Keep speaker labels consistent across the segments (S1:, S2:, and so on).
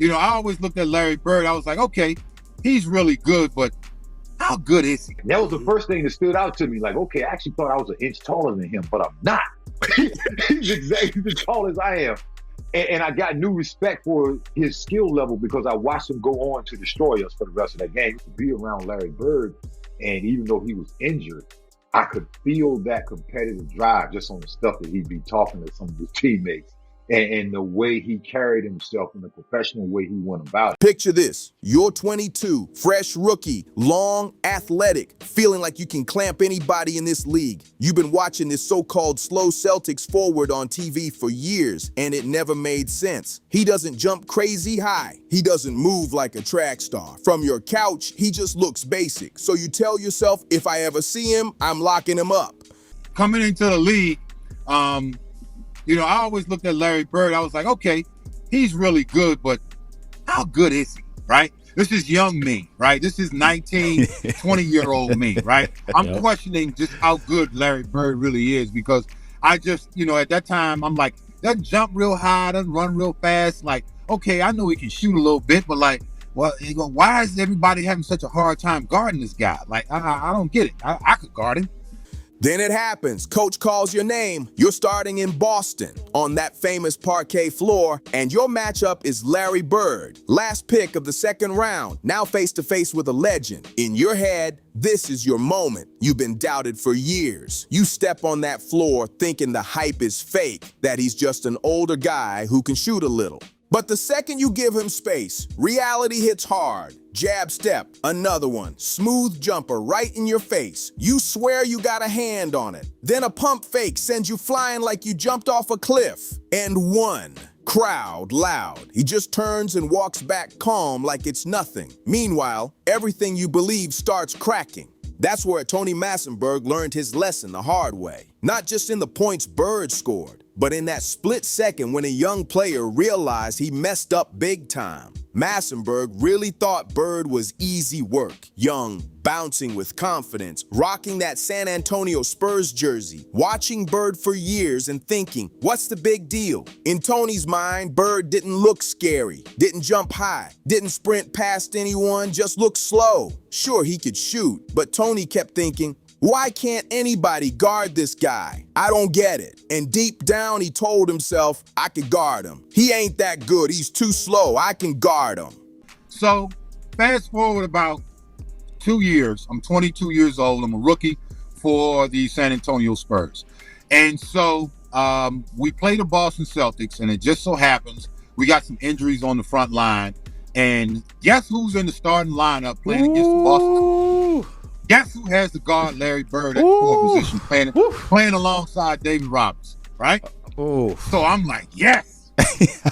S1: I always looked at Larry Bird. I was like, okay, he's really good, but how good is he?
S2: That was the first thing that stood out to me. Like, okay, I actually thought I was an inch taller than him, but I'm not. He's exactly as tall as I am. And I got new respect for his skill level because I watched him go on to destroy us for the rest of that game. To be around Larry Bird, and even though he was injured, I could feel that competitive drive just on the stuff that he'd be talking to some of his teammates and the way he carried himself and the professional way he went about it.
S3: Picture this. You're 22, fresh rookie, long, athletic, feeling like you can clamp anybody in this league. You've been watching this so-called slow Celtics forward on TV for years, and it never made sense. He doesn't jump crazy high. He doesn't move like a track star. From your couch, he just looks basic. So you tell yourself, if I ever see him, I'm locking him up.
S1: Coming into the league, I always looked at Larry Bird. I was like, okay, he's really good, but how good is he, right? This is young me, right? This is 19, 20-year-old me, right? I'm questioning just how good Larry Bird really is because I just, at that time, I'm like, doesn't jump real high, doesn't run real fast. Like, okay, I know he can shoot a little bit, but like, well, why is everybody having such a hard time guarding this guy? Like, I don't get it. I could guard him.
S3: Then it happens. Coach calls your name. You're starting in Boston on that famous parquet floor, and your matchup is Larry Bird, last pick of the second round, now face-to-face with a legend. In your head, this is your moment. You've been doubted for years. You step on that floor thinking the hype is fake, that he's just an older guy who can shoot a little. But the second you give him space, reality hits hard. Jab step, another one. Smooth jumper right in your face. You swear you got a hand on it. Then a pump fake sends you flying like you jumped off a cliff. And one. Crowd loud. He just turns and walks back calm like it's nothing. Meanwhile, everything you believe starts cracking. That's where Tony Massenburg learned his lesson the hard way. Not just in the points Bird scored, but in that split second when a young player realized he messed up big time. Massenburg really thought Bird was easy work. Young, bouncing with confidence, rocking that San Antonio Spurs jersey, watching Bird for years and thinking, what's the big deal? In Tony's mind, Bird didn't look scary, didn't jump high, didn't sprint past anyone, just looked slow. Sure, he could shoot, but Tony kept thinking, why can't anybody guard this guy? I don't get it. And deep down, he told himself, I could guard him. He ain't that good. He's too slow. I can guard him.
S1: So fast forward about 2 years. I'm 22 years old. I'm a rookie for the San Antonio Spurs. And so we play the Boston Celtics, and it just so happens we got some injuries on the front line. And guess who's in the starting lineup playing against the Boston? Guess who has to guard Larry Bird at the four position, playing alongside David Robinson, right? So I'm like, yes,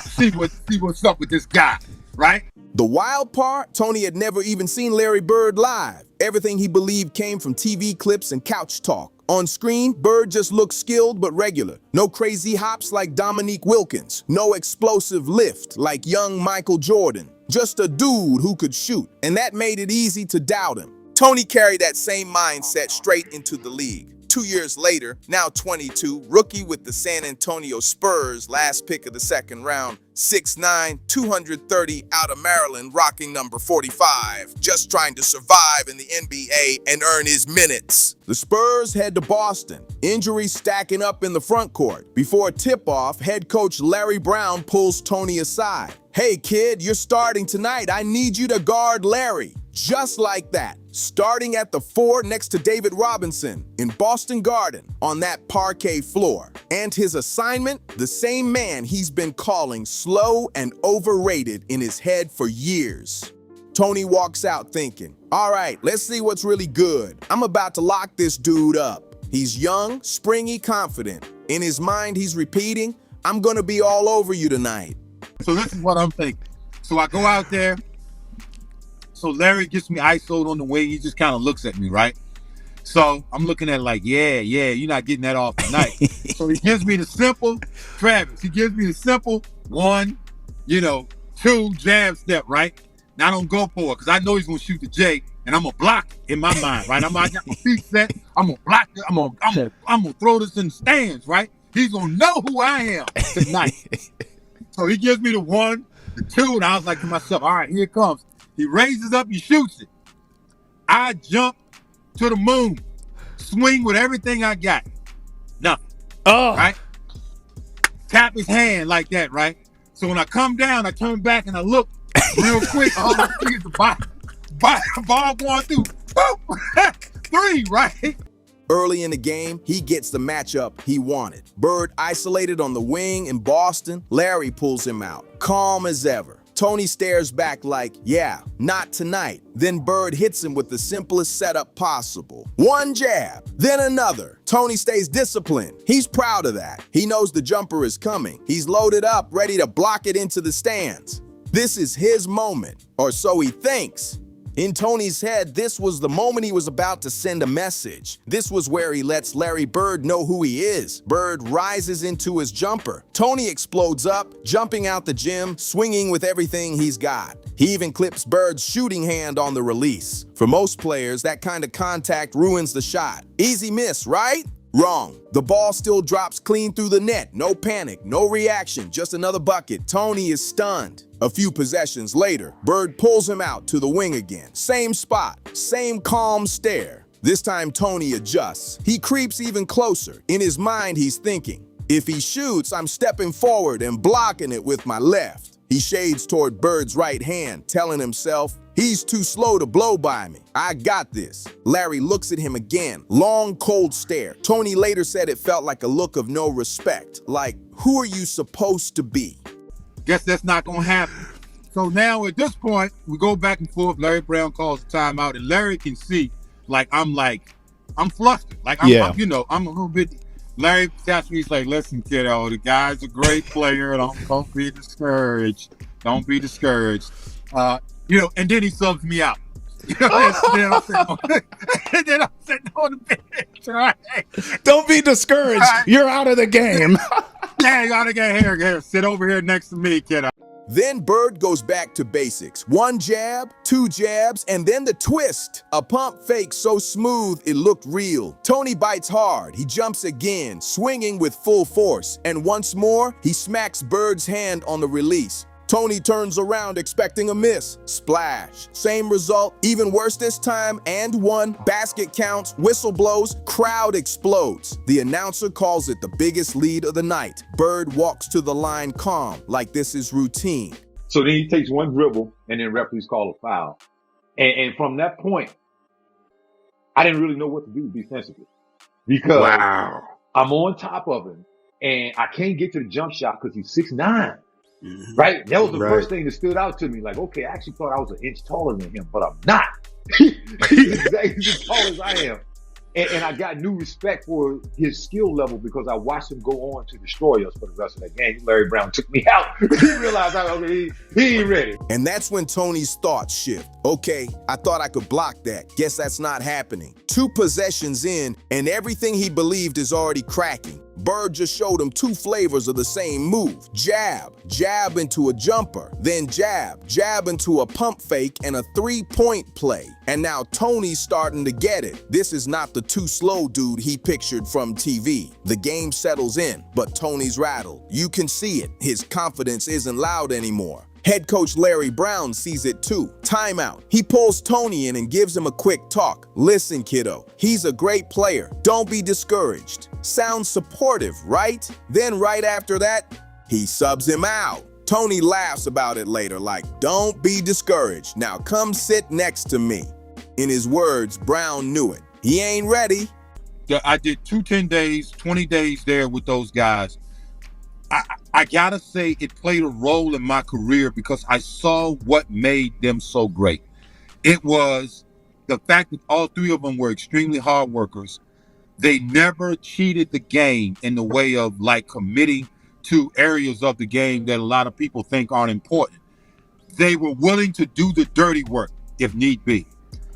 S1: see what's up with this guy, right?
S3: The wild part, Tony had never even seen Larry Bird live. Everything he believed came from TV clips and couch talk. On screen, Bird just looked skilled but regular. No crazy hops like Dominique Wilkins. No explosive lift like young Michael Jordan. Just a dude who could shoot, and that made it easy to doubt him. Tony carried that same mindset straight into the league. 2 years later, now 22, rookie with the San Antonio Spurs, last pick of the second round, 6'9", 230 out of Maryland, rocking number 45, just trying to survive in the NBA and earn his minutes. The Spurs head to Boston, injuries stacking up in the front court. Before tip-off, head coach Larry Brown pulls Tony aside. Hey kid, you're starting tonight. I need you to guard Larry. Just like that, starting at the 4 next to David Robinson in Boston Garden on that parquet floor. And his assignment, the same man he's been calling slow and overrated in his head for years. Tony walks out thinking, all right, let's see what's really good. I'm about to lock this dude up. He's young, springy, confident. In his mind, he's repeating, I'm gonna be all over you tonight.
S1: So this is what I'm thinking. So I go out there. So Larry gets me ISO'd on the wing. He just kind of looks at me, right? So I'm looking at it like, yeah, you're not getting that off tonight. So he gives me the simple, Travis. He gives me the simple 1, 2 jab step, right? Now I don't go for it because I know he's gonna shoot the J, and I'm gonna block it in my mind, right? I got my feet set. I'm gonna block it. I'm gonna throw this in the stands, right? He's gonna know who I am tonight. So he gives me the 1, the two, and I was like to myself, all right, here it comes. He raises up, he shoots it. I jump to the moon, swing with everything I got. Nothing.
S4: Oh.
S1: Right? Tap his hand like that, right? So when I come down, I turn back and I look real quick. All I see is the ball going through. Boom! 3, right?
S3: Early in the game, he gets the matchup he wanted. Bird isolated on the wing in Boston. Larry pulls him out, calm as ever. Tony stares back like, yeah, not tonight. Then Bird hits him with the simplest setup possible. One jab, then another. Tony stays disciplined. He's proud of that. He knows the jumper is coming. He's loaded up, ready to block it into the stands. This is his moment, or so he thinks. In Tony's head, this was the moment he was about to send a message. This was where he lets Larry Bird know who he is. Bird rises into his jumper. Tony explodes up, jumping out the gym, swinging with everything he's got. He even clips Bird's shooting hand on the release. For most players, that kind of contact ruins the shot. Easy miss, right? Wrong. The ball still drops clean through the net. No panic, no reaction, just another bucket. Tony is stunned. A few possessions later, Bird pulls him out to the wing again. Same spot, same calm stare. This time Tony adjusts. He creeps even closer. In his mind, he's thinking, if he shoots, I'm stepping forward and blocking it with my left. He shades toward Bird's right hand, telling himself, he's too slow to blow by me. I got this. Larry looks at him again. Long, cold stare. Tony later said it felt like a look of no respect. Like, who are you supposed to be?
S1: Guess that's not going to happen. So now at this point, we go back and forth. Larry Brown calls the timeout, and Larry can see, I'm flustered. I'm a little bit. Larry taps me, he's like, listen, kiddo, the guy's a great player. Don't be discouraged. Don't be discouraged. And then he subs me out. And then I'm sitting on the bench, right?
S4: Don't be discouraged. Right. You're out of the game.
S1: Yeah, you gotta get here. Sit over here next to me, kiddo.
S3: Then Bird goes back to basics. One jab, two jabs, and then the twist. A pump fake so smooth it looked real. Tony bites hard. He jumps again, swinging with full force. And once more, he smacks Bird's hand on the release. Tony turns around expecting a miss. Splash. Same result, even worse this time, and one. Basket counts, whistle blows, crowd explodes. The announcer calls it the biggest lead of the night. Bird walks to the line calm, like this is routine.
S2: So then he takes one dribble, and then referees call a foul. And from that point, I didn't really know what to do defensively. Because I'm on top of him, and I can't get to the jump shot because he's 6'9". Right? That was the first thing that stood out to me. Like, okay, I actually thought I was an inch taller than him, but I'm not. He's exactly as tall as I am. And I got new respect for his skill level because I watched him go on to destroy us for the rest of that game. Larry Brown took me out. He realized he ain't ready.
S3: And that's when Tony's thoughts shift. Okay, I thought I could block that. Guess that's not happening. 2 possessions in, and everything he believed is already cracking. Bird just showed him 2 flavors of the same move. Jab, jab into a jumper, then jab, jab into a pump fake and a 3-point play. And now Tony's starting to get it. This is not the too slow dude he pictured from TV. The game settles in, but Tony's rattled. You can see it. His confidence isn't loud anymore. Head coach Larry Brown sees it too. Timeout. He pulls Tony in and gives him a quick talk. Listen, kiddo, he's a great player. Don't be discouraged. Sounds supportive, right? Then right after that, he subs him out. Tony laughs about it later like, don't be discouraged. Now come sit next to me. In his words, Brown knew it. He ain't ready.
S1: I did 10 days, 20 days there with those guys. I gotta say it played a role in my career because I saw what made them so great. It was the fact that all 3 of them were extremely hard workers. They never cheated the game in the way of committing to areas of the game that a lot of people think aren't important. They were willing to do the dirty work if need be.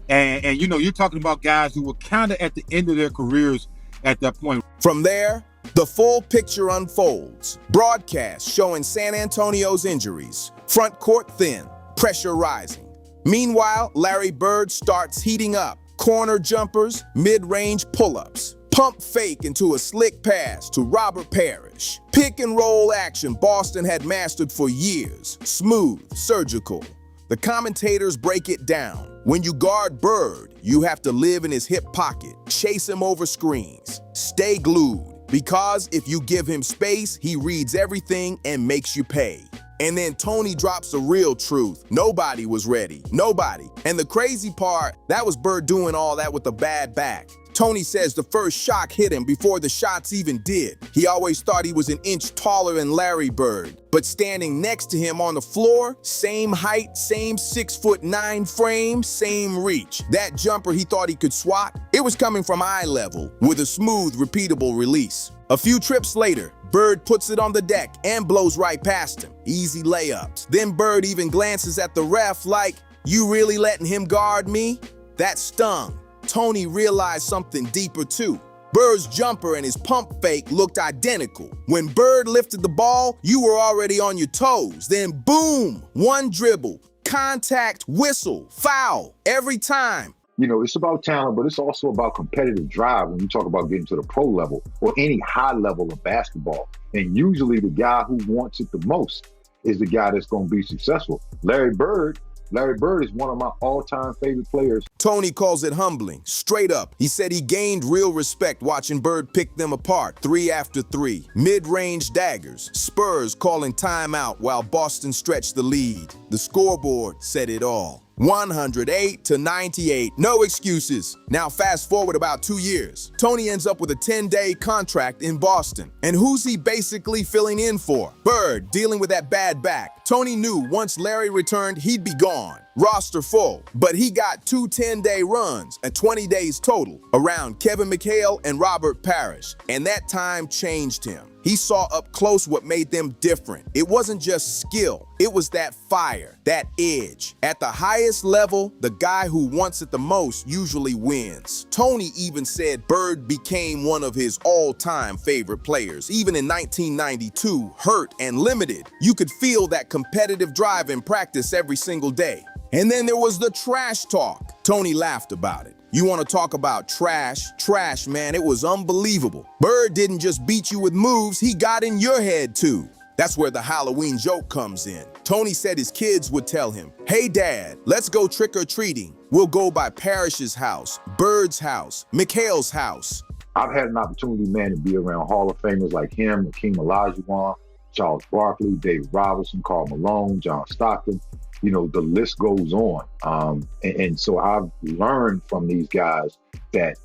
S1: And you're talking about guys who were kind of at the end of their careers at that point.
S3: From there, the full picture unfolds. Broadcast showing San Antonio's injuries. Front court thin, pressure rising. Meanwhile, Larry Bird starts heating up. Corner jumpers, mid-range pull-ups. Pump fake into a slick pass to Robert Parrish. polish. Pick and roll action Boston had mastered for years. Smooth, surgical. The commentators break it down. When you guard Bird, you have to live in his hip pocket, chase him over screens, stay glued. Because if you give him space, he reads everything and makes you pay. And then Tony drops the real truth. Nobody was ready. Nobody. And the crazy part, that was Bird doing all that with a bad back. Tony says the first shock hit him before the shots even did. He always thought he was an inch taller than Larry Bird. But standing next to him on the floor, same height, same 6'9" frame, same reach. That jumper he thought he could swat, it was coming from eye level with a smooth, repeatable release. A few trips later, Bird puts it on the deck and blows right past him. Easy layups. Then Bird even glances at the ref like, "You really letting him guard me?" That stung. Tony realized something deeper too. Bird's jumper and his pump fake looked identical. When Bird lifted the ball, you were already on your toes. Then boom, one dribble, contact, whistle, foul, every time.
S2: You know, it's about talent, but it's also about competitive drive when you talk about getting to the pro level or any high level of basketball. And usually the guy who wants it the most is the guy that's going to be successful. Larry Bird is one of my all-time favorite players.
S3: Tony calls it humbling, straight up. He said he gained real respect watching Bird pick them apart, 3 after 3. Mid-range daggers, Spurs calling timeout while Boston stretched the lead. The scoreboard said it all. 108-98, no excuses. Now fast forward about 2 years. Tony ends up with a 10-day contract in Boston. And who's he basically filling in for? Bird, dealing with that bad back. Tony knew once Larry returned, he'd be gone. Roster full, but he got 2 10-day runs and 20 days total around Kevin McHale and Robert Parrish, and that time changed him. He saw up close what made them different. It wasn't just skill, it was that fire, that edge. At the highest level, the guy who wants it the most usually wins. Tony even said Bird became one of his all-time favorite players. Even in 1992, hurt and limited, you could feel that competitive drive in practice every single day. And then there was the trash talk. Tony laughed about it. You want to talk about trash, man, it was unbelievable. Bird didn't just beat you with moves, he got in your head too. That's where the Halloween joke comes in. Tony said his kids would tell him, "Hey dad, let's go trick-or-treating. We'll go by Parrish's house, Bird's house, McHale's house."
S2: I've had an opportunity, man, to be around Hall of Famers like him, Hakeem Olajuwon, Charles Barkley, David Robinson, Karl Malone, John Stockton. You know, the list goes on. And so I've learned from these guys that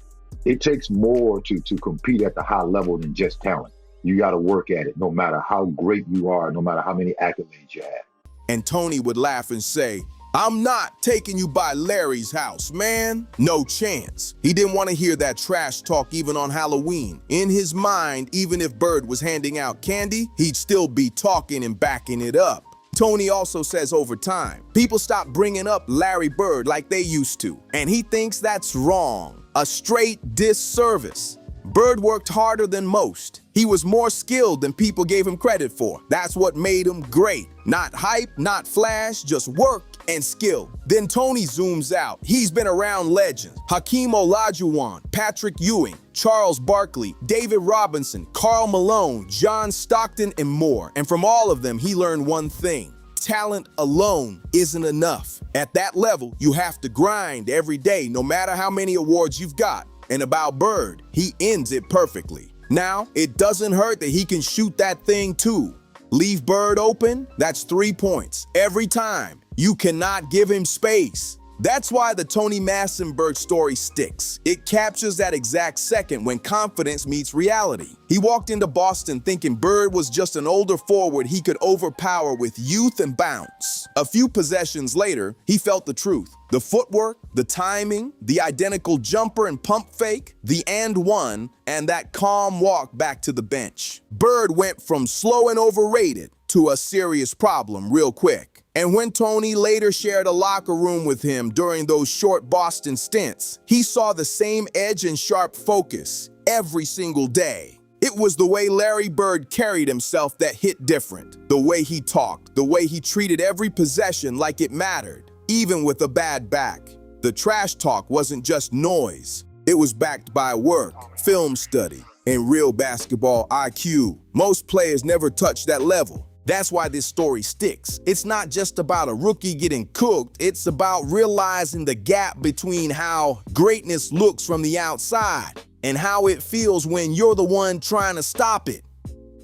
S2: it takes more to compete at the high level than just talent. You got to work at it, no matter how great you are, no matter how many accolades you have.
S3: And Tony would laugh and say, "I'm not taking you by Larry's house, man. No chance." He didn't want to hear that trash talk even on Halloween. In his mind, even if Bird was handing out candy, he'd still be talking and backing it up. Tony also says over time, people stop bringing up Larry Bird like they used to, and he thinks that's wrong, a straight disservice. Bird worked harder than most. He was more skilled than people gave him credit for. That's what made him great. Not hype, not flash, just work and skill. Then Tony zooms out. He's been around legends. Hakeem Olajuwon, Patrick Ewing, Charles Barkley, David Robinson, Karl Malone, John Stockton, and more. And from all of them, he learned one thing. Talent alone isn't enough. At that level, you have to grind every day, no matter how many awards you've got. And about Bird, he ends it perfectly. Now, it doesn't hurt that he can shoot that thing too. Leave Bird open, that's 3 points. Every time. You cannot give him space. That's why the Tony Massenburg story sticks. It captures that exact second when confidence meets reality. He walked into Boston thinking Bird was just an older forward he could overpower with youth and bounce. A few possessions later, he felt the truth. The footwork, the timing, the identical jumper and pump fake, the and one, and that calm walk back to the bench. Bird went from slow and overrated to a serious problem real quick. And when Tony later shared a locker room with him during those short Boston stints, he saw the same edge and sharp focus every single day. It was the way Larry Bird carried himself that hit different. The way he talked, the way he treated every possession like it mattered, even with a bad back. The trash talk wasn't just noise. It was backed by work, film study, In real basketball IQ, most players never touch that level. That's why this story sticks. It's not just about a rookie getting cooked, it's about realizing the gap between how greatness looks from the outside and how it feels when you're the one trying to stop it.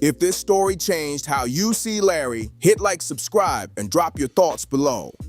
S3: If this story changed how you see Larry, hit like, subscribe, and drop your thoughts below.